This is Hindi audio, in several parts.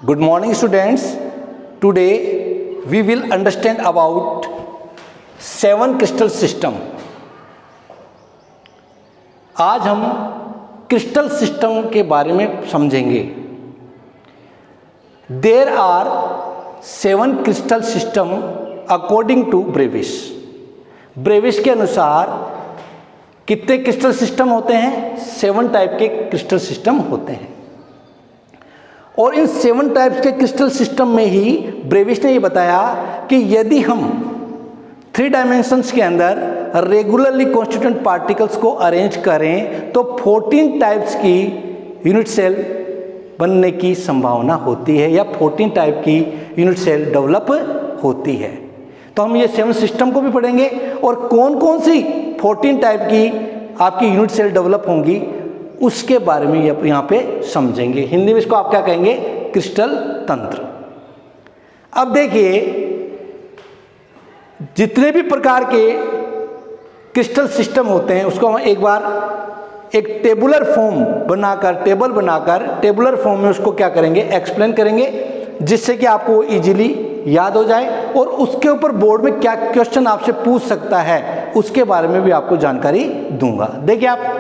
Good morning students. Today we will understand about 7 crystal system. आज हम क्रिस्टल सिस्टम के बारे में समझेंगे. There are 7 crystal system according to Brevis. Brevis के अनुसार कितने क्रिस्टल सिस्टम होते हैं? 7 टाइप के क्रिस्टल सिस्टम होते हैं. और इन 7 टाइप्स के क्रिस्टल सिस्टम में ही ब्रेविस ने ये बताया कि यदि हम 3 डायमेंशंस के अंदर रेगुलरली कॉन्स्टिट्यूएंट पार्टिकल्स को अरेंज करें तो 14 टाइप्स की यूनिट सेल बनने की संभावना होती है या 14 टाइप की यूनिट सेल डेवलप होती है. तो हम ये 7 सिस्टम को भी पढ़ेंगे और कौन कौन सी 14 टाइप की आपकी यूनिट सेल डेवलप होंगी उसके बारे में यहाँ पे समझेंगे. हिंदी में इसको आप क्या कहेंगे? क्रिस्टल तंत्र. अब देखिए, जितने भी प्रकार के क्रिस्टल सिस्टम होते हैं उसको हम एक बार एक टेबुलर फॉर्म बनाकर टेबुलर फॉर्म में उसको क्या करेंगे? एक्सप्लेन करेंगे, जिससे कि आपको इजीली याद हो जाए और उसके ऊपर बोर्ड में क्या क्वेश्चन आपसे पूछ सकता है उसके बारे में भी आपको जानकारी दूंगा. देखिए, आप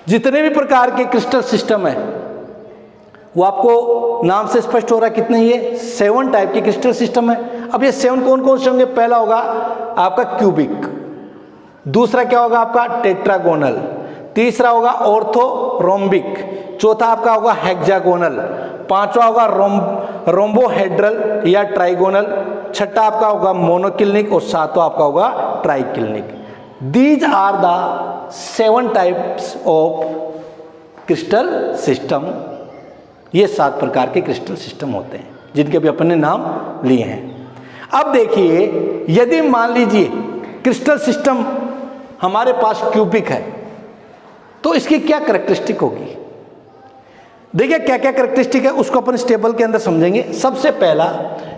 जितने भी प्रकार के क्रिस्टल सिस्टम है वो आपको नाम से स्पष्ट हो रहा है कितने? ये 7 टाइप के क्रिस्टल सिस्टम है. अब ये 7 कौन कौन से होंगे? पहला होगा आपका क्यूबिक, दूसरा क्या होगा आपका? टेट्रागोनल, तीसरा होगा ऑर्थोरोम्बिक, चौथा आपका होगा हेक्सागोनल, पांचवा होगा रोम्बोहेड्रल या ट्राइगोनल, छठा आपका होगा मोनोक्लिनिक और सातवां आपका होगा triclinic. These are the 7 types of crystal system. ये 7 प्रकार के क्रिस्टल सिस्टम होते हैं जिनके भी अपन ने नाम लिए हैं. अब देखिए, यदि मान लीजिए क्रिस्टल सिस्टम हमारे पास क्यूबिक है तो इसकी क्या कैरेक्टरिस्टिक होगी? देखिए, क्या क्या कैरेक्टरिस्टिक है उसको अपन इस टेबल के अंदर समझेंगे. सबसे पहला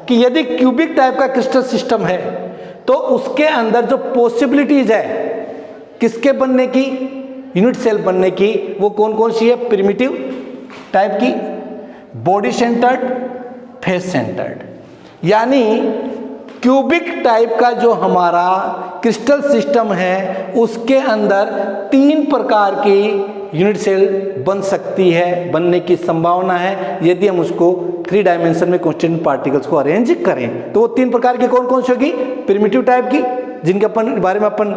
कि यदि क्यूबिक टाइप का क्रिस्टल सिस्टम है तो उसके अंदर जो पॉसिबिलिटीज है किसके बनने की? यूनिट सेल बनने की. वो कौन कौन सी है? प्रिमिटिव टाइप की, बॉडी सेंटर्ड, फेस सेंटर्ड. यानी क्यूबिक टाइप का जो हमारा क्रिस्टल सिस्टम है उसके अंदर 3 प्रकार की यूनिट सेल बन सकती है, बनने की संभावना है यदि हम उसको 3 डायमेंशन में कॉन्स्टेंट पार्टिकल्स को अरेंज करें. तो वो 3 प्रकार की कौन कौन सी होगी? प्रिमिटिव टाइप की, जिनके अपन बारे में अपन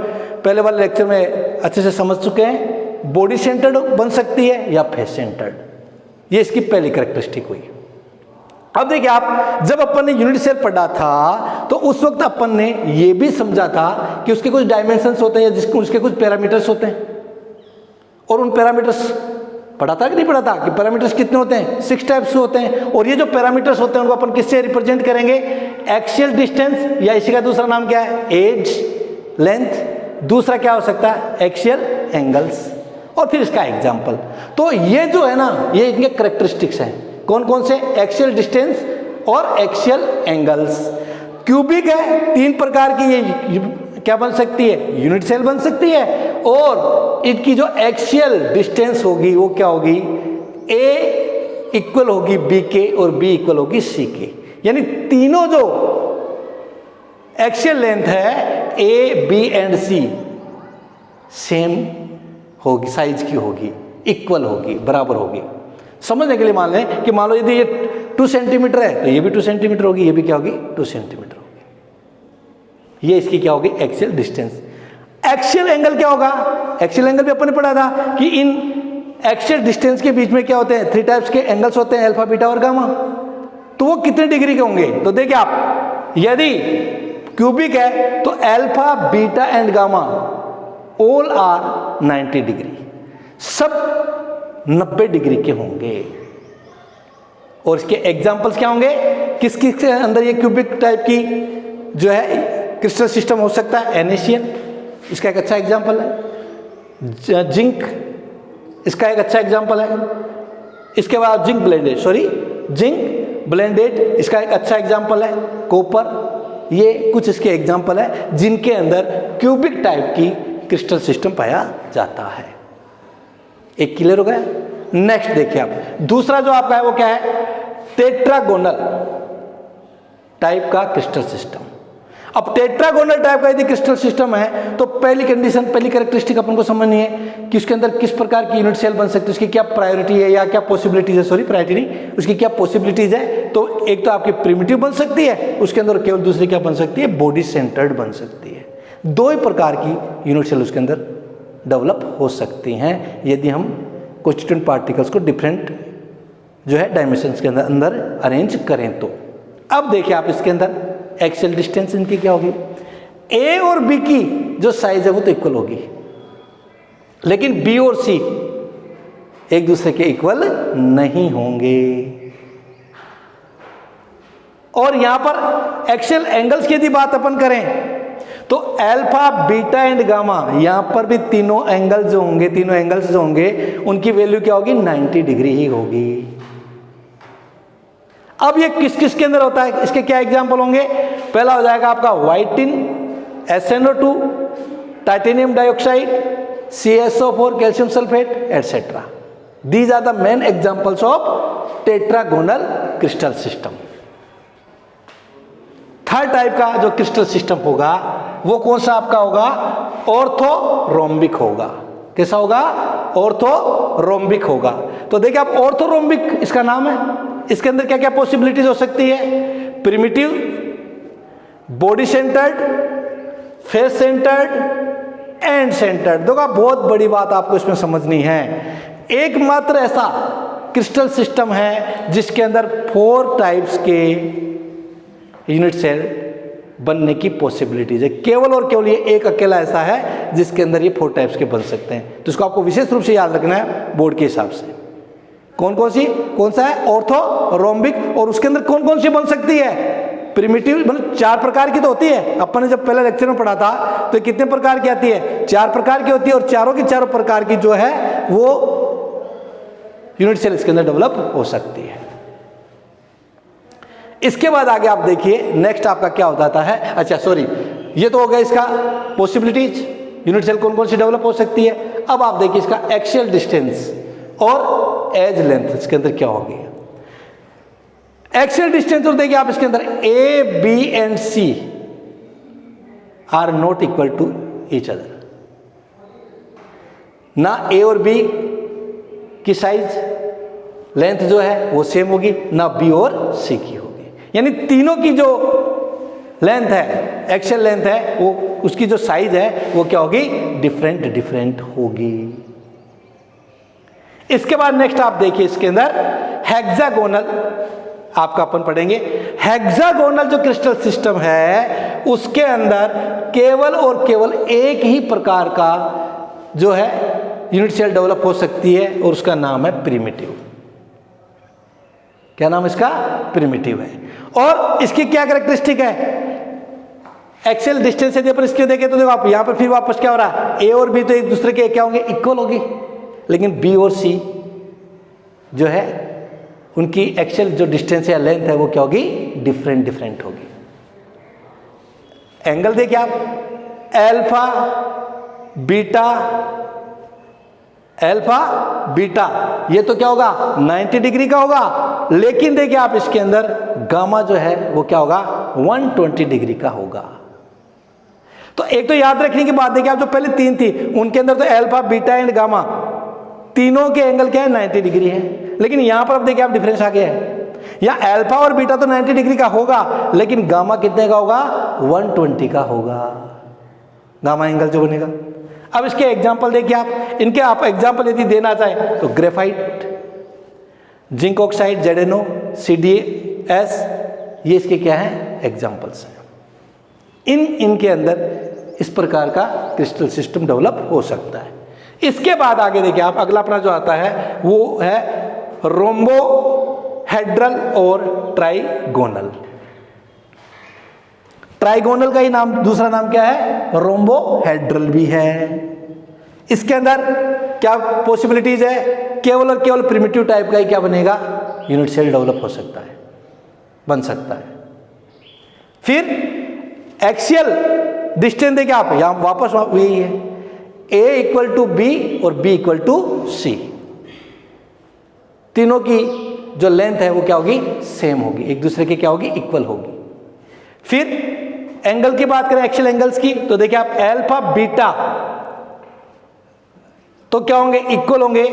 पहले वाले लेक्चर में अच्छे से समझ चुके हैं. बॉडी सेंटर्ड बन सकती है या फेस सेंटर्ड. ये इसकी पहली कैरेक्टरिस्टिक हुई. अब देखिए, आप जब अपन ने यूनिट सेल पढ़ा था तो उस वक्त अपन ने ये भी समझा था कि उसके कुछ डायमेंशंस होते हैं या जिसको उसके कुछ पैरामीटर्स होते हैं. और उन पैरामीटर्स पढ़ा था कि नहीं पढ़ा था कि पैरामीटर्स कितने होते हैं? 6 टाइप्स होते हैं. और ये जो पैरामीटर्स होते हैं उनको अपन किससे रिप्रेजेंट करेंगे? एक्सियल डिस्टेंस, या इसी का दूसरा नाम क्या है? Edge, length. दूसरा क्या हो सकता है? Axial angles. और फिर इसका एग्जाम्पल. तो ये जो है ना, ये इनके कैरेक्टरिस्टिक्स हैं. कौन कौन से? एक्सियल डिस्टेंस और एक्सियल एंगल्स. क्यूबिक है, 3 प्रकार की ये क्या बन सकती है? यूनिट सेल बन सकती है. और इनकी जो एक्सियल डिस्टेंस होगी वो क्या होगी? ए इक्वल होगी बी के और बी इक्वल होगी सी के. यानी तीनों जो एक्सियल लेंथ है ए, बी एंड सी सेम होगी, साइज की होगी, इक्वल होगी, बराबर होगी. समझने के लिए मान लें कि मान लो यदि ये 2 सेंटीमीटर है तो ये भी 2 सेंटीमीटर होगी, ये भी क्या होगी? 2 सेंटीमीटर होगी. ये इसकी क्या होगी? Axial distance. एक्सियल एंगल क्या होगा? एक्सियल एंगल भी अपन ने पढ़ा था कि इन एक्सियल डिस्टेंस के बीच में क्या होते हैं? 3 टाइप्स के एंगल्स होते हैं, अल्फा, बीटा और गामा. तो वो कितने डिग्री के होंगे? तो देखिए आप, यदि क्यूबिक है तो alpha, beta and gamma all are 90 degree, सब 90 डिग्री के होंगे. और इसके एग्जांपल्स क्या होंगे? किस किस के अंदर ये क्यूबिक टाइप की जो है क्रिस्टल सिस्टम हो सकता है? NaCl, इसका एक अच्छा एग्जांपल है. जिंक, इसका एक अच्छा एग्जांपल है. इसके बाद जिंक ब्लेंडेड, इसका एक अच्छा एग्जांपल है. कॉपर, ये कुछ इसके एग्जांपल है जिनके अंदर क्यूबिक टाइप की क्रिस्टल सिस्टम पाया जाता है. एक क्लियर हो गया? नेक्स्ट देखिए आप, दूसरा जो आपका है वो क्या है? टेट्रागोनल टाइप का क्रिस्टल सिस्टम। अब टेट्रागोनल टाइप का यदि क्रिस्टल सिस्टम है तो पहली कंडीशन, पहली कैरेक्टरिस्टिक अपन को समझनी है कि उसके अंदर किस प्रकार की यूनिट सेल बन सकती है, उसकी क्या प्रायोरिटी है या क्या पॉसिबिलिटीज है, सॉरी प्रायोरिटी नहीं, उसकी क्या पॉसिबिलिटीज है। तो एक तो आपकी प्रिमिटिव बन सकती है, उसके अंदर केवल दूसरी क्या बन सकती है, बॉडी सेंटर्ड बन सकती है। दो ही प्रकार की यूनिट सेल उसके अंदर डेवलप हो सकती हैं यदि हम कॉन्स्टिट्यूएंट पार्टिकल्स को डिफरेंट जो है डायमेंशंस के अंदर अरेंज करें। तो अब देखिए आप इसके अंदर एक्सियल डिस्टेंस इनकी क्या होगी, ए और बी की जो साइज है वो तो इक्वल होगी, लेकिन बी और सी एक दूसरे के इक्वल नहीं होंगे। और यहां पर एक्सियल एंगल्स की यदि बात अपन करें तो अल्फा, बीटा एंड गामा, यहां पर भी तीनों एंगल जो होंगे, तीनों एंगल्स जो होंगे उनकी वैल्यू क्या होगी, 90 डिग्री ही होगी। अब ये किस किस के अंदर होता है, इसके क्या एग्जाम्पल होंगे। पहला हो जाएगा आपका white tin, SnO2, titanium dioxide, CaSO4, calcium sulphate etcetera. These are the main examples of tetragonal crystal system. Third type का जो क्रिस्टल सिस्टम होगा वो कौन सा आपका होगा, ऑर्थोरोम्बिक होगा। कैसा होगा, ऑर्थोरोम्बिक होगा। तो देखिए आप ऑर्थोरोम्बिक इसका नाम है, इसके अंदर क्या क्या पॉसिबिलिटीज हो सकती है, primitive, body centred, face centred, and centred. देखो बहुत बड़ी बात आपको इसमें समझनी है, एकमात्र ऐसा क्रिस्टल सिस्टम है जिसके अंदर 4 टाइप्स के यूनिट सेल बनने की पॉसिबिलिटीज है। केवल और केवल ये एक अकेला ऐसा है जिसके अंदर ये 4 टाइप्स के बन सकते हैं। तो इसको आपको विशेष रूप से याद रखना है बोर्ड के हिसाब से। कौन सा है, ऑर्थोरोम्बिक। और उसके अंदर कौन कौन सी बन सकती है, प्रिमिटिव, मतलब 4 प्रकार की तो होती है। अपन ने जब पहले लेक्चर में पढ़ा था तो कितने प्रकार की आती है, 4 प्रकार की होती है। और चारों की चारों प्रकार की जो है वो यूनिट सेल इसके अंदर डेवलप हो सकती है। इसके बाद आगे आप देखिए नेक्स्ट आपका क्या हो जाता है। अच्छा सॉरी, ये तो हो गया इसका पॉसिबिलिटीज, यूनिट सेल कौन कौन सी डेवलप हो सकती है। अब आप देखिए इसका एक्सियल डिस्टेंस और एज लेंथ इसके अंदर क्या होगी। एक्सियल डिस्टेंस और देखिए आप इसके अंदर A, B and C are not equal to each other. ना ए और बी की साइज लेंथ जो है वो सेम होगी, ना बी और सी की होगी। यानी तीनों की जो लेंथ है, एक्सियल लेंथ है, वो उसकी जो साइज है वो क्या होगी, डिफरेंट होगी। इसके बाद नेक्स्ट आप देखिए इसके अंदर हेक्सागोनल आपका अपन पढ़ेंगे। हेक्सागोनल जो क्रिस्टल सिस्टम है उसके अंदर केवल और केवल एक ही प्रकार का जो है यूनिट सेल डेवलप हो सकती है और उसका नाम है प्रिमिटिव। क्या नाम इसका, प्रिमिटिव है। और इसकी क्या कैरेक्टरिस्टिक है, एक्सियल डिस्टेंस यदि अपन इसके देखें तो देखो आप यहां पर फिर वापस क्या हो रहा है, ए और बी तो एक दूसरे के क्या होंगे, इक्वल होगी। लेकिन बी और सी जो है उनकी एक्सियल जो डिस्टेंस या लेंथ है वो क्या होगी, डिफरेंट होगी। एंगल देखिए आप, अल्फा बीटा ये तो क्या होगा 90 डिग्री का होगा। लेकिन देखिए आप इसके अंदर गामा जो है वो क्या होगा 120 डिग्री का होगा। तो एक तो याद रखने की बात देखिए आप, जो पहले 3 थी उनके अंदर तो अल्फा, बीटा एंड गामा तीनों के एंगल क्या है 90 डिग्री है। लेकिन यहां पर अब देखिए आप डिफरेंस आ गया है, यहां अल्फा और बीटा तो 90 डिग्री का होगा लेकिन गामा कितने का होगा 120 का होगा गामा एंगल जो बनेगा। अब इसके एग्जाम्पल देखिए आप, इनके आप एग्जाम्पल यदि देना चाहें तो graphite, zinc oxide, ZnO, CdS, ये इसके क्या है एग्जाम्पल्स हैं। इनके अंदर इस प्रकार का क्रिस्टल सिस्टम डेवलप हो सकता है। इसके बाद आगे देखिए आप, अगला अपना जो आता है वो है रोम्बोहेड्रल और ट्राइगोनल। ट्राइगोनल का ही नाम, दूसरा नाम क्या है, रोम्बोहेड्रल भी है। इसके अंदर क्या पॉसिबिलिटीज है, केवल और केवल प्रिमिटिव टाइप का ही क्या बनेगा, यूनिट सेल डेवलप हो सकता है, बन सकता है। फिर एक्सियल डिस्टेंस देखिए आप, यहां वापस यही है, A इक्वल टू बी और B इक्वल टू सी, तीनों की जो लेंथ है वो क्या होगी, सेम होगी, एक दूसरे के क्या होगी, इक्वल होगी। फिर एंगल की बात करें, एक्सियल एंगल्स की, तो देखिए आप अल्फा बीटा तो क्या होंगे, इक्वल होंगे।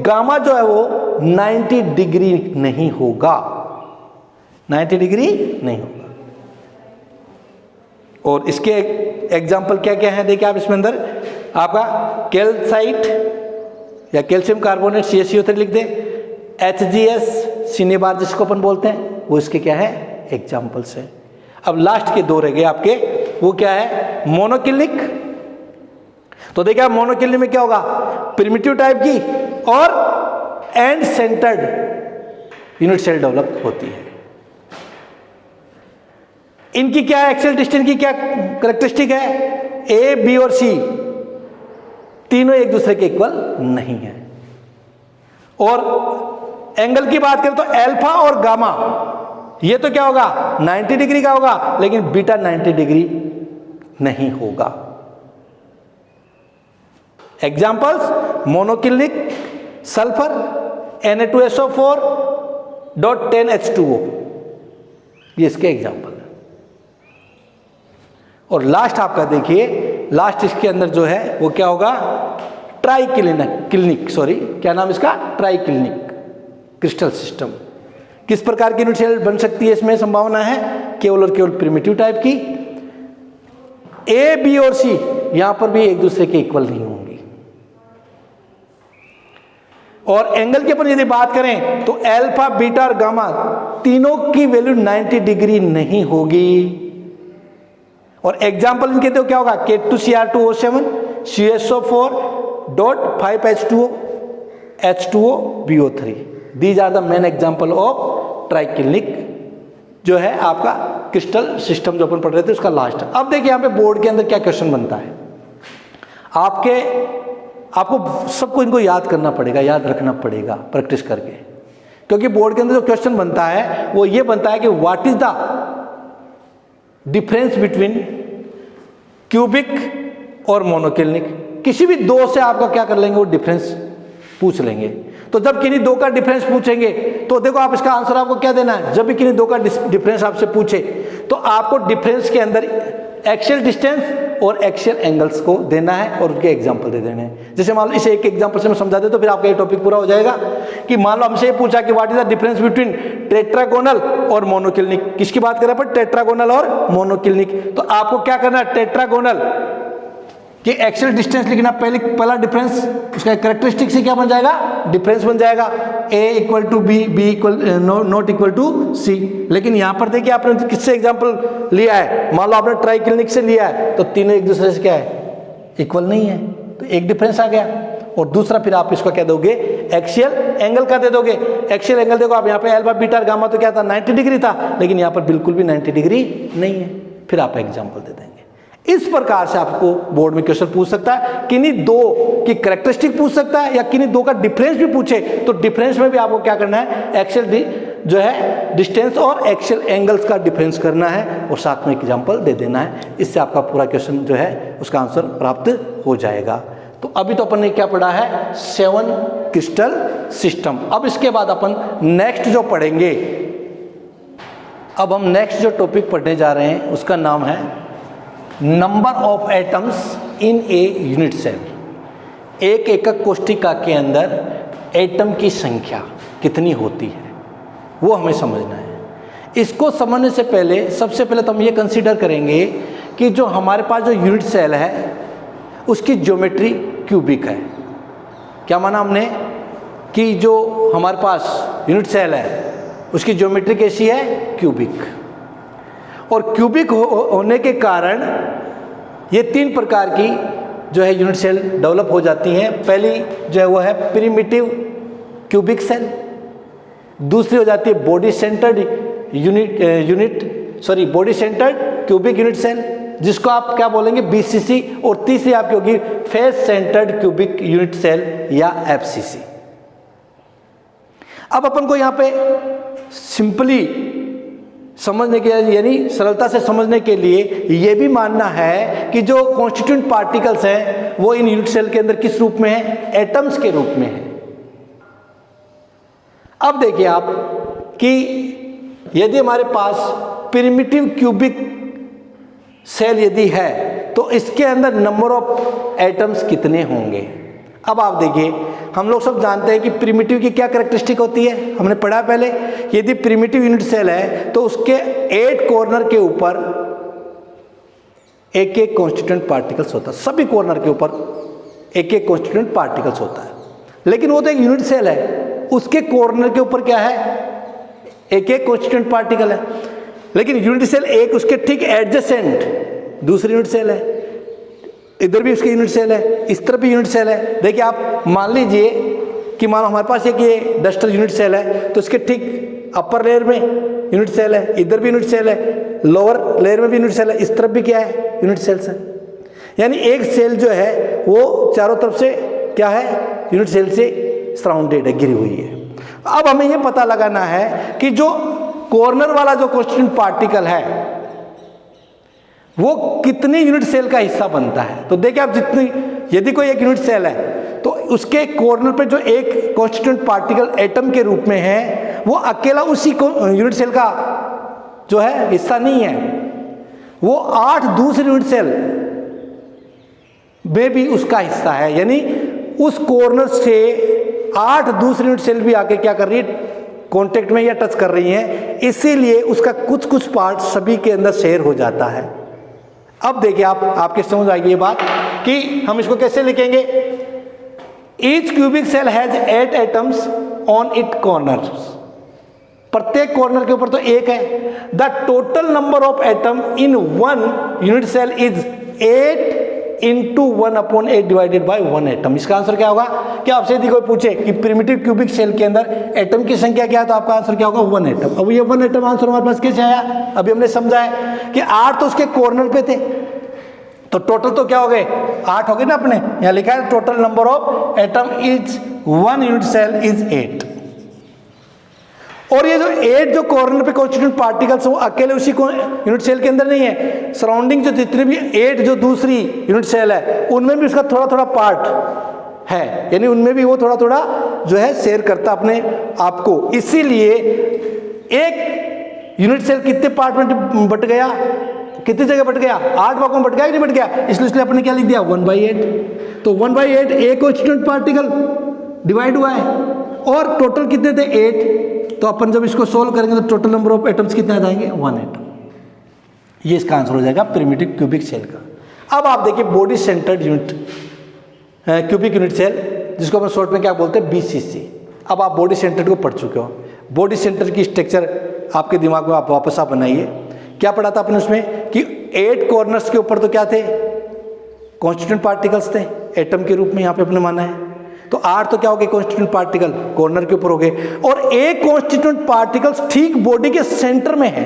गामा जो है वो 90 डिग्री नहीं होगा, 90 डिग्री नहीं होगा। और इसके एग्जाम्पल क्या क्या है, देखिए आप इसमें अंदर आपका कैल्साइट या कैल्शियम कार्बोनेट CaCO3 लिख दे, HGS सिनेबार जिसको अपन बोलते हैं, वो इसके क्या है, एग्जाम्पल्स है। अब लास्ट के दो रह गए आपके, वो क्या है, मोनोक्लिनिक। तो देखिए आप मोनोक्लिनिक में क्या होगा, प्रिमिटिव टाइप की और end centred unit cell develop होती है। इनकी क्या है, एक्सियल डिस्टेंस की क्या कैरेक्टरिस्टिक है, A, B और C तीनों एक दूसरे के इक्वल नहीं है। और एंगल की बात करें तो अल्फा और गामा, ये तो क्या होगा, 90 डिग्री का होगा, लेकिन बीटा 90 डिग्री नहीं होगा। एग्जाम्पल्स, मोनोक्लिनिक सल्फर Na2SO4.10H2O, ये इसके एग्जाम्पल है। और लास्ट आपका देखिए, लास्ट इसके अंदर जो है वो क्या होगा, ट्राइक्लिनिक, सॉरी क्या नाम इसका, ट्राइक्लिनिक क्रिस्टल सिस्टम। किस प्रकार की यूनिट सेल बन सकती है, इसमें संभावना है केवल और केवल प्रिमिटिव टाइप की। A, B और C यहां पर भी एक दूसरे के इक्वल नहीं होंगी। और एंगल की अपन यदि बात करें तो अल्फा बीटा और गामा तीनों की वैल्यू 90 डिग्री नहीं होगी। और एग्जाम्पल इनके तो क्या होगा, K2Cr2O7 CSO4.5H2O H2O BO3, these are the main example of triclinic जो है आपका क्रिस्टल सिस्टम जो अपन पढ़ रहे थे उसका लास्ट। अब देखिए यहाँ पे बोर्ड के अंदर क्या क्वेश्चन बनता है, आपको सबको इनको याद करना पड़ेगा, याद रखना पड़ेगा प्रैक्टिस करके, क्योंकि बोर्ड के अंदर जो क्वेश्चन बनता है वो ये बनता है कि what is the difference between cubic और मोनोक्लिनिक। किसी भी दो से आपका क्या कर लेंगे, वो डिफरेंस पूछ लेंगे। तो जब किन्हीं दो का डिफरेंस पूछेंगे तो देखो आप इसका आंसर आपको क्या देना है, जब भी किन्हीं दो का डिफरेंस आपसे पूछे तो आपको डिफरेंस के अंदर एक्सियल डिस्टेंस और एक्सियल एंगल्स को देना है और उनके एग्जांपल दे देने हैं। जैसे मान लो इसे एक एग्जांपल से मैं समझा दे तो फिर आपका ये टॉपिक पूरा हो जाएगा। कि मान लो हमसे ये पूछा कि what is the difference between tetragonal और मोनोक्लिनिक, किसकी बात कर रहे हैं पर, टेट्रागोनल और मोनोक्लिनिक। तो आपको क्या करना है, टेट्रागोनल कि एक्सियल डिस्टेंस लिखना, पहला डिफरेंस उसका कैरेक्टरिस्टिक से क्या बन जाएगा, डिफरेंस बन जाएगा, A equal to B, B equal not equal to C। लेकिन यहां पर देखिए आपने किससे एग्जांपल लिया है, मान लो आपने ट्राइक्लिनिक से लिया है, तो तीनों एक दूसरे से क्या है, इक्वल नहीं है, तो एक डिफरेंस आ गया। और दूसरा फिर आप इसको क्या दोगे, एक्सियल एंगल का दे दोगे। एक्सियल एंगल देखो आप यहाँ पे अल्फा बीटा गामा तो क्या था, 90 डिग्री था, लेकिन यहाँ पर बिल्कुल भी 90 डिग्री नहीं है, फिर आप एग्जाम्पल दे देंगे। इस प्रकार से आपको बोर्ड में क्वेश्चन पूछ सकता है, किन्हीं दो की कैरेक्टरिस्टिक पूछ सकता है या किन्हीं दो का डिफरेंस भी पूछे, तो डिफरेंस में भी आपको क्या करना है, एक्सियल जो है डिस्टेंस और एक्सियल एंगल्स का डिफरेंस करना है और साथ में एग्जांपल दे देना है। इससे आपका पूरा क्वेश्चन जो है उसका आंसर प्राप्त हो जाएगा। तो अभी तो अपन ने क्या पढ़ा है, 7 क्रिस्टल सिस्टम। अब इसके बाद अपन नेक्स्ट जो पढ़ेंगे, अब हम नेक्स्ट जो टॉपिक पढ़ने जा रहे हैं उसका नाम है number of atoms in a unit cell. एक एकक कोशिका के अंदर एटम की संख्या कितनी होती है वो हमें समझना है। इसको समझने से पहले सबसे पहले तो हम ये कंसीडर करेंगे कि जो हमारे पास जो यूनिट सेल है उसकी ज्योमेट्री क्यूबिक है। क्या माना हमने कि जो हमारे पास यूनिट सेल है उसकी ज्योमेट्री कैसी है, क्यूबिक। और क्यूबिक होने के कारण ये 3 प्रकार की जो है यूनिट सेल डेवलप हो जाती हैं। पहली जो है वो है प्रिमिटिव क्यूबिक सेल, दूसरी हो जाती है body centred body centred cubic unit cell जिसको आप क्या बोलेंगे, BCC, और तीसरी आपकी होगी face centred cubic unit cell या FCC। अब अपन को यहाँ पे सिंपली समझने के लिए यानी सरलता से समझने के लिए ये भी मानना है कि जो कॉन्स्टिट्यूएंट पार्टिकल्स हैं वो इन यूनिट सेल के अंदर किस रूप में है, एटम्स के रूप में है। अब देखिए आप कि यदि हमारे पास प्रिमिटिव क्यूबिक सेल यदि है तो इसके अंदर नंबर ऑफ एटम्स कितने होंगे। अब आप देखिए, हम लोग सब जानते हैं कि प्रिमिटिव की क्या कैरेक्टरिस्टिक होती है, हमने पढ़ा पहले। यदि प्रिमिटिव यूनिट सेल है तो उसके 8 कॉर्नर के ऊपर एक एक कॉन्स्टिट्यूएंट पार्टिकल्स होता है, सभी कॉर्नर के ऊपर एक एक कॉन्स्टिट्यूएंट पार्टिकल्स होता है। लेकिन वो तो एक यूनिट सेल है, उसके कॉर्नर के ऊपर क्या है, एक एक कॉन्स्टिट्यूएंट पार्टिकल है। लेकिन यूनिट सेल एक उसके ठीक एडजेसेंट दूसरी यूनिट सेल है, इधर भी उसकी यूनिट सेल है, इस तरफ भी यूनिट सेल है। देखिए आप मान लीजिए कि मानो हमारे पास एक ये डस्टर यूनिट सेल है, तो इसके ठीक अपर लेयर में यूनिट सेल है, इधर भी यूनिट सेल है, लोअर लेयर में भी यूनिट सेल है, इस तरफ भी क्या है, यूनिट सेल्स है। यानी एक सेल जो है वो चारों तरफ से क्या है, यूनिट सेल से सराउंडेड है, घिरी हुई है। अब हमें यह पता लगाना है कि जो कॉर्नर वाला जो कॉन्स्टिट्यूएंट पार्टिकल है वो कितनी यूनिट सेल का हिस्सा बनता है। तो देखिए आप, जितनी यदि कोई एक यूनिट सेल है तो उसके कॉर्नर पे जो एक कॉन्स्टिट्यूएंट पार्टिकल एटम के रूप में है वो अकेला उसी यूनिट सेल का जो है हिस्सा नहीं है, वो 8 दूसरे यूनिट सेल में भी उसका हिस्सा है। यानी उस कॉर्नर से 8 दूसरी यूनिट सेल भी आके क्या कर रही है, कांटेक्ट में या टच कर रही हैं, इसीलिए उसका कुछ कुछ पार्ट सभी के अंदर शेयर हो जाता है। अब देखिए आप, आपके समझ आएगी ये बात कि हम इसको कैसे लिखेंगे। Each cubic cell has 8 atoms on it corners, प्रत्येक कॉर्नर के ऊपर तो एक है। The total number of atom in one unit cell is 8 into 1/8 divided by 1 atom. इसका आंसर क्या होगा, कि आपसे यदि कोई पूछे कि प्रिमिटिव क्यूबिक सेल के अंदर एटम की संख्या क्या है, तो आपका आंसर क्या होगा, 1 एटम। अब ये 1 एटम आंसर हमारे पास कैसे आया, अभी हमने समझा है कि 8 तो उसके कॉर्नर पे थे, तो टोटल तो क्या हो गए, 8 हो गए ना। अपने यहां लिखा है total number of atom is 1 unit cell is 8। और ये जो 8 जो कॉर्नर पे कॉन्स्टिट्यूएंट पार्टिकल्स वो अकेले उसी यूनिट सेल के अंदर नहीं है, सराउंडिंग जो जितने भी 8 जो दूसरी यूनिट सेल है उनमें भी उसका थोड़ा थोड़ा पार्ट है, यानी उनमें भी वो थोड़ा थोड़ा जो है शेयर करता अपने आप को। इसीलिए एक यूनिट सेल कितने पार्ट में बट गया, कितनी जगह बट गया, 8 भागों में बट गया कि नहीं बट गया, इसलिए अपने क्या लिख दिया, 1/8। तो 1/8 एक कॉन्स्टिट्यूएंट पार्टिकल डिवाइड हुआ है, और टोटल कितने थे, 8। तो अपन जब इसको सोल्व करेंगे तो टोटल नंबर ऑफ एटम्स कितने आ जाएंगे, 1 एटम। ये इसका आंसर हो जाएगा प्रिमिटिव क्यूबिक सेल का। अब आप देखिए body centred unit cubic unit cell, जिसको अपन शॉर्ट में क्या बोलते हैं, BCC। अब आप बॉडी सेंटर्ड को पढ़ चुके हो, बॉडी सेंटर की स्ट्रक्चर आपके दिमाग में आप वापस आप बनाइए। क्या पढ़ा था आपने उसमें कि 8 कॉर्नर्स के ऊपर तो क्या थे, कॉन्स्टिट्यूएंट पार्टिकल्स थे एटम के रूप में, यहाँ पे अपने माना है। तो 8 तो क्या हो गए, कॉन्स्टिट्यूएंट पार्टिकल कॉर्नर के ऊपर हो गए, और एक कॉन्स्टिट्यूएंट पार्टिकल्स ठीक बॉडी के सेंटर में है।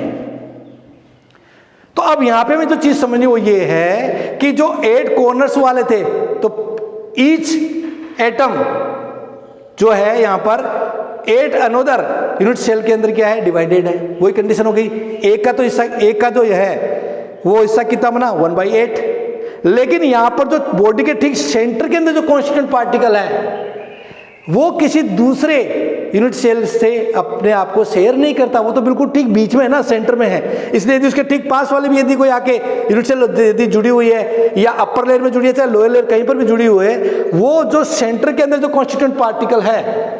तो अब यहां पे हमें जो चीज समझनी वो ये है कि जो 8 कॉर्नर्स वाले थे, तो ईच एटम जो है यहां पर 8 अनोदर यूनिट सेल के अंदर क्या है, डिवाइडेड है। वही कंडीशन हो गई, एक का तो हिस्सा, एक का जो है वो हिस्सा कितना बना, 1/8। लेकिन यहां पर जो बॉडी के ठीक सेंटर के अंदर जो कॉन्स्टिट्यूएंट पार्टिकल है वो किसी दूसरे यूनिट सेल से अपने आप को शेयर नहीं करता, वो तो बिल्कुल ठीक बीच में है ना, सेंटर में है। इसलिए यदि उसके ठीक पास वाले भी यदि कोई आके यूनिट सेल यदि जुड़ी हुई है, या अपर लेयर में जुड़ी है, चाहे लोअर लेयर कहीं पर भी जुड़ी हुई है, वो जो सेंटर के अंदर जो कॉन्स्टिट्यूएंट पार्टिकल है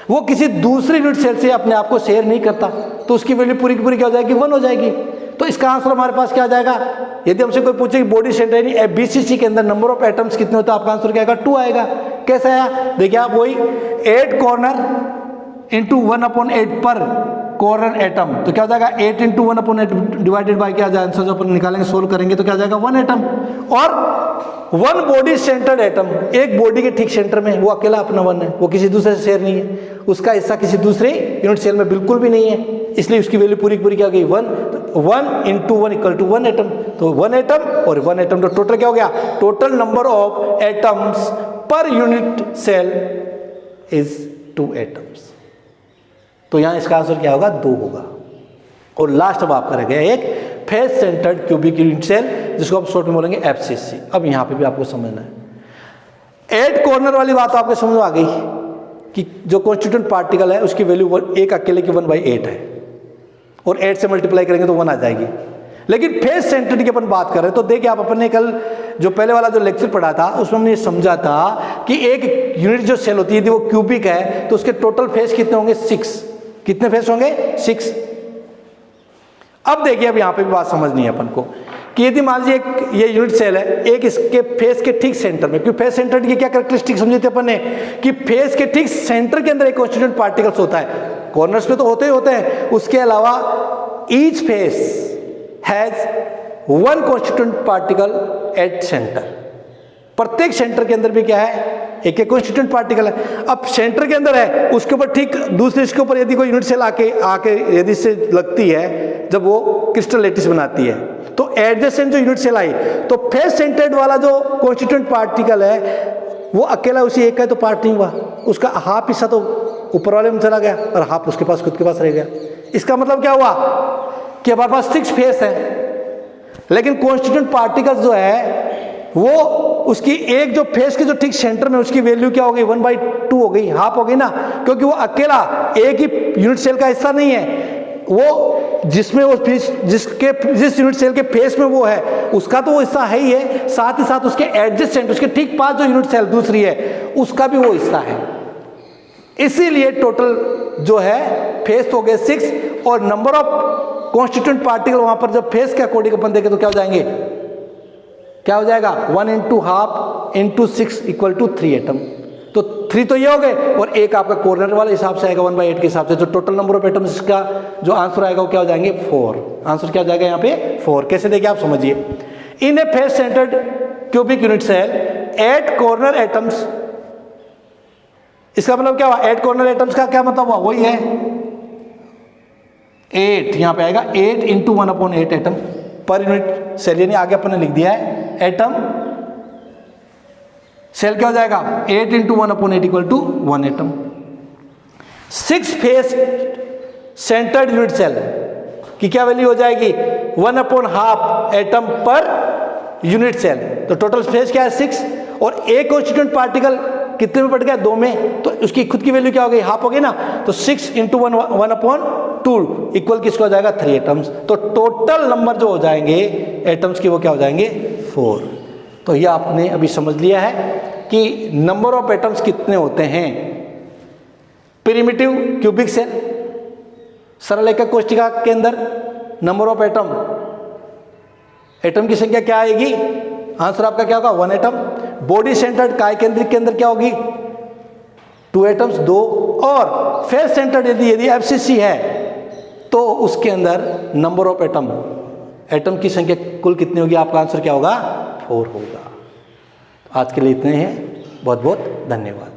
वो किसी दूसरे यूनिट सेल से अपने आप को शेयर नहीं करता, तो उसकी वैल्यू पूरी की पूरी क्या हो जाएगी, 1 हो जाएगी। तो इसका आंसर हमारे पास क्या आ जाएगा, यदि हमसे कोई पूछे कि बॉडी सेंटर यानी BCC के अंदर नंबर ऑफ एटम्स कितने होते हैं, आपका आंसर क्या आएगा, 2 आएगा। कैसे आया, देखिए आप, वही 8 कॉर्नर इंटू 1/8 पर कॉर्नर एटम, तो क्या हो जाएगा, 8 इंटू 1/8 डिवाइडेड बाय क्या आंसर जो अपन निकालेंगे, सोल्व करेंगे तो क्या आ जाएगा, 1 एटम। और 1 बॉडी सेंटर्ड एटम, एक बॉडी के ठीक सेंटर में, वो अकेला अपना 1 है, वो किसी दूसरे से शेयर नहीं है, उसका हिस्सा किसी दूसरे यूनिट सेल में बिल्कुल भी नहीं है, इसलिए उसकी वैल्यू पूरी पूरी क्या गई, 1। तो 1 इंटू 1 इक्वल टू 1 एटम। तो 1 एटम और 1 एटम तो टोटल क्या हो गया, total number of atoms per unit cell is 2 atoms. तो यहां इसका आंसर क्या होगा, 2 होगा। और लास्ट अब आपका रह गया एक face centred cubic unit cell, जिसको आप शॉर्ट में बोलेंगे FCC। अब यहां पे भी आपको समझना है, 8 कॉर्नर वाली बात आपको समझ आ गई कि जो कॉन्स्टिट्यूएंट पार्टिकल है उसकी वैल्यू एक अकेले की 1/8 है, और 8 से मल्टीप्लाई करेंगे तो 1 आ जाएगी। लेकिन फेस सेंटर्ड की अपन बात कर रहे हैं, तो देखिए आप अपन ने कल जो पहले वाला जो लेक्चर पढ़ा था उसमें हमने समझा था कि एक यूनिट जो सेल होती है यदि वो क्यूबिक है तो उसके टोटल फेस कितने होंगे? 6। कितने फेस होंगे? 6। अब देखिए, अब यहां पे भी बात समझनी है अपन को कि यदि मान लीजिए एक ये यूनिट सेल है, एक इसके फेस के ठीक सेंटर में, क्योंकि फेस सेंटर की क्या कैरेक्टरिस्टिक समझे थे अपन ने कि फेस के ठीक सेंटर के अंदर एक कॉन्स्टिट्यूएंट पार्टिकल्स होता है, कॉर्नर्स पे तो होते ही होते हैं, उसके अलावा each face has one constituent particle at centre. प्रत्येक सेंटर के अंदर भी क्या है? एक एक कॉन्स्टिट्यूएंट पार्टिकल है। अब सेंटर के अंदर है, उसके ऊपर ठीक दूसरे इसके ऊपर यदि कोई यूनिट सेल आके यदि इससे लगती है, जब वो क्रिस्टल लैटिस बनाती है, तो एडजेसेंट जो यूनिट सेल आई, तो फेस सेंटर्ड वाला जो कॉन्स्टिट्यूएंट पार्टिकल है वो अकेला उसी एक का ही तो पार्ट नहीं हुआ, उसका हाफ हिस्सा तो ऊपर वाले में चला गया और हाफ उसके पास खुद के पास रह गया। इसका मतलब क्या हुआ कि हमारे पास 6 फेस है, लेकिन कॉन्स्टिट्यूएंट पार्टिकल्स जो है वो उसकी एक जो फेस के जो ठीक सेंटर में उसकी वैल्यू क्या हो गई? 1/2 हो गई, हाफ हो गई ना, क्योंकि वो अकेला एक ही यूनिट सेल का हिस्सा नहीं है, वो जिसमें वो जिस यूनिट सेल के फेस में वो है उसका तो वो हिस्सा है ही है, साथ ही साथ उसके एडजेसेंट उसके ठीक पास जो यूनिट सेल दूसरी है उसका भी वो हिस्सा है। इसीलिए टोटल जो है फेस हो गए 6, और नंबर ऑफ कॉन्स्टिट्यूएंट पार्टिकल वहां पर जब फेस के अकॉर्डिंग अपन देखें तो क्या हो जाएंगे? क्या हो जाएगा? 1 × ½ × 6 = 3 एटम। तो 3 तो ये हो गए, और एक आपका कॉर्नर वाले हिसाब से आएगा 1/8 के हिसाब से, जो टोटल नंबर ऑफ एटम्स का जो आंसर आएगा वो क्या हो जाएंगे? 4। आंसर क्या हो जाएगा यहाँ पे? 4। कैसे देखिए आप समझिए, in a face centred cubic unit cell 8 corner atoms, इसका मतलब क्या हुआ? 8 कॉर्नर एटम्स का क्या मतलब हुआ? वही है 8, यहां पे आएगा 8 × 1/8 एटम पर यूनिट सेल, यानी आगे अपन ने लिख दिया है एटम सेल क्या हो जाएगा? 8 × 1/8 = 1 atom. 6 face centred unit cell की क्या वैल्यू हो जाएगी? 1/2 एटम पर यूनिट सेल। तो टोटल फेस क्या है? 6, और एक कॉन्स्टिट्यूएंट पार्टिकल कितने में बढ़ गया? 2 में, तो उसकी खुद की वैल्यू क्या हो गई? हाफ हो गई ना, तो 6 × 1/2 इक्वल किसको हो जाएगा? 3 एटम्स। तो टोटल नंबर जो हो जाएंगे एटम्स की वो क्या हो जाएंगे? 4। तो ये आपने अभी समझ लिया है कि नंबर ऑफ एटम्स कितने होते हैं। प्रिमिटिव क्यूबिक सेल सरल एकक कोशिका के अंदर नंबर ऑफ एटम की संख्या क्या आएगी? आंसर आपका क्या होगा? 1 एटम। बॉडी सेंटर्ड काय केंद्रिक के अंदर क्या होगी? 2 एटम्स, 2। और फेस सेंटर्ड यदि FCC है तो उसके अंदर नंबर ऑफ एटम की संख्या कुल कितनी होगी? आपका आंसर क्या होगा? 4 होगा। आज के लिए इतने हैं, बहुत बहुत धन्यवाद।